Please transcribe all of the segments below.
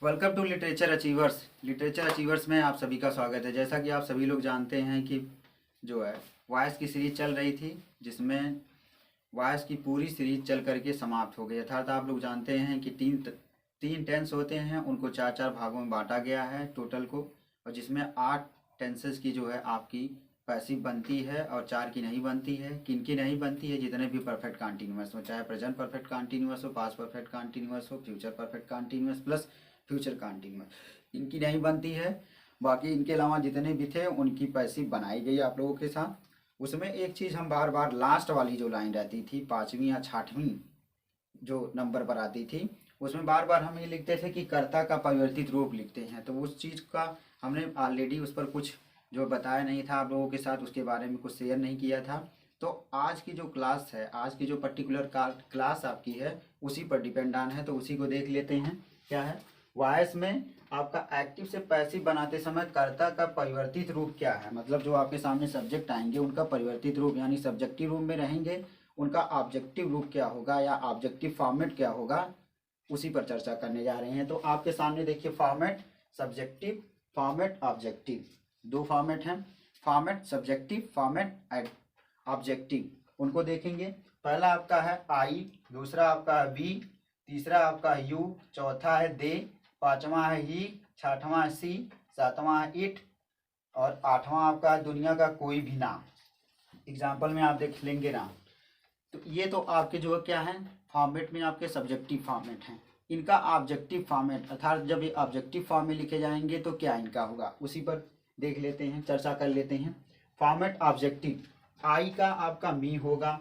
Welcome to literature achievers. Literature achievers में आप सभी का स्वागत है। जैसा कि आप सभी लोग जानते हैं कि जो है वॉइस की सीरीज चल रही थी, जिसमें वॉइस की पूरी सीरीज चल करके समाप्त हो गई। अर्थात आप लोग जानते हैं कि तीन टेंस होते हैं, उनको चार चार भागों में बांटा गया है टोटल को, और जिसमें 8 टेंसेस की जो है आपकी पैसिव बनती है और 4 की नहीं बनती है। किन की नहीं बनती है? जितने भी परफेक्ट कंटिन्यूअस हो, चाहे प्रेजेंट परफेक्ट कंटिन्यूअस हो, पास्ट परफेक्ट कंटिन्यूअस हो, future perfect continuous plus future continuous, इनकी नहीं बनती है। बाकी इनके अलावा जितने भी थे उनकी पैसिव बनाई गई आप लोगों के साथ। उसमें एक चीज़ हम बार बार लास्ट वाली जो लाइन रहती थी, 5वीं या 6वीं जो नंबर पर आती थी, उसमें बार बार हम ये लिखते थे कि कर्ता का परिवर्तित रूप लिखते हैं। तो उस चीज़ का हमने ऑलरेडी उस पर कुछ जो बताया नहीं था आप लोगों के साथ, उसके बारे में कुछ शेयर नहीं किया था। तो आज की जो क्लास है, आज की जो पर्टिकुलर क्लास आपकी है, उसी पर डिपेंड ऑन है। तो उसी को देख लेते हैं। क्या है वॉइस में आपका एक्टिव से पैसिव बनाते समय कर्ता का परिवर्तित रूप क्या है? मतलब जो आपके सामने सब्जेक्ट आएंगे उनका परिवर्तित रूप यानी सब्जेक्टिव रूप में रहेंगे, उनका ऑब्जेक्टिव रूप क्या होगा या ऑब्जेक्टिव फॉर्मेट क्या होगा, उसी पर चर्चा करने जा रहे हैं। तो आपके सामने देखिए, फॉर्मेट सब्जेक्टिव, फॉर्मेट ऑब्जेक्टिव, दो फॉर्मेट हैं, फॉर्मेट सब्जेक्टिव, फॉर्मेट ऑब्जेक्टिव। उनको देखेंगे। पहला आपका है आई, दूसरा आपका है वी, तीसरा आपका है यू, चौथा है दे, पांचवा है ही, छठवां है सी, सातवां है इट, और आठवां आपका है दुनिया का कोई भी नाम। एग्जाम्पल में आप देख लेंगे ना। तो ये तो आपके जो है क्या है, फॉर्मेट में आपके सब्जेक्टिव फॉर्मेट हैं। इनका ऑब्जेक्टिव फॉर्मेट, अर्थात जब ये ऑब्जेक्टिव फॉर्म में लिखे जाएंगे तो क्या इनका होगा, उसी पर देख लेते हैं, चर्चा कर लेते हैं। फॉर्मेट ऑब्जेक्टिव, आई का आपका मी होगा,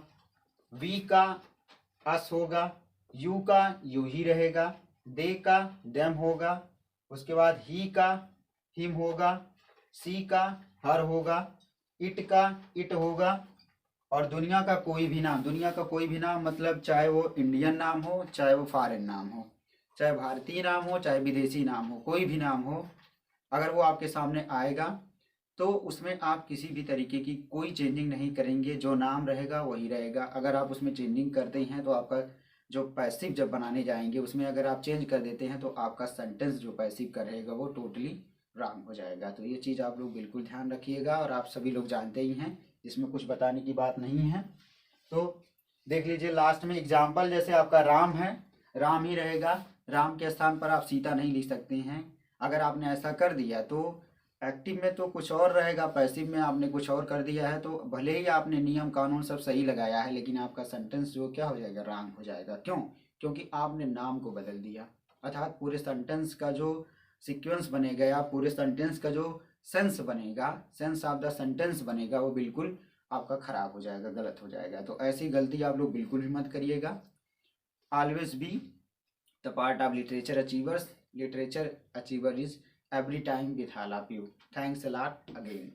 वी का अस होगा, यू का यू ही रहेगा, दे का देम होगा, उसके बाद ही का हिम होगा, सी का हर होगा, इट का इट होगा, और दुनिया का कोई भी नाम। दुनिया का कोई भी नाम मतलब चाहे वो इंडियन नाम हो, चाहे वो फॉरेन नाम हो, चाहे भारतीय नाम हो, चाहे विदेशी नाम हो, कोई भी नाम हो, अगर वो आपके सामने आएगा तो उसमें आप किसी भी तरीके की कोई चेंजिंग नहीं करेंगे। जो नाम रहेगा वही रहेगा। अगर आप उसमें चेंजिंग करते हैं तो आपका जो पैसिव जब बनाने जाएंगे उसमें अगर आप चेंज कर देते हैं तो आपका सेंटेंस जो पैसिव का रहेगा वो टोटली रॉन्ग हो जाएगा। तो ये चीज़ आप लोग बिल्कुल ध्यान रखिएगा, और आप सभी लोग जानते ही हैं, इसमें कुछ बताने की बात नहीं है। तो देख लीजिए, लास्ट में एग्जाम्पल जैसे आपका राम है, राम ही रहेगा। राम के स्थान पर आप सीता नहीं लिख सकते हैं। अगर आपने ऐसा कर दिया तो एक्टिव में तो कुछ और रहेगा, पैसिव में आपने कुछ और कर दिया है। तो भले ही आपने नियम कानून सब सही लगाया है, लेकिन आपका सेंटेंस जो क्या हो जाएगा, रॉन्ग हो जाएगा। क्यों? क्योंकि आपने नाम को बदल दिया। अर्थात पूरे सेंटेंस का जो सीक्वेंस बनेगा या पूरे सेंटेंस का जो सेंस बनेगा, सेंस ऑफ द सेंटेंस बनेगा, वो बिल्कुल आपका खराब हो जाएगा, गलत हो जाएगा। तो ऐसी गलती आप लोग बिल्कुल भी मत करिएगा। Always be the part of literature achievers. Literature achiever is every time with all of you. Thanks a lot again.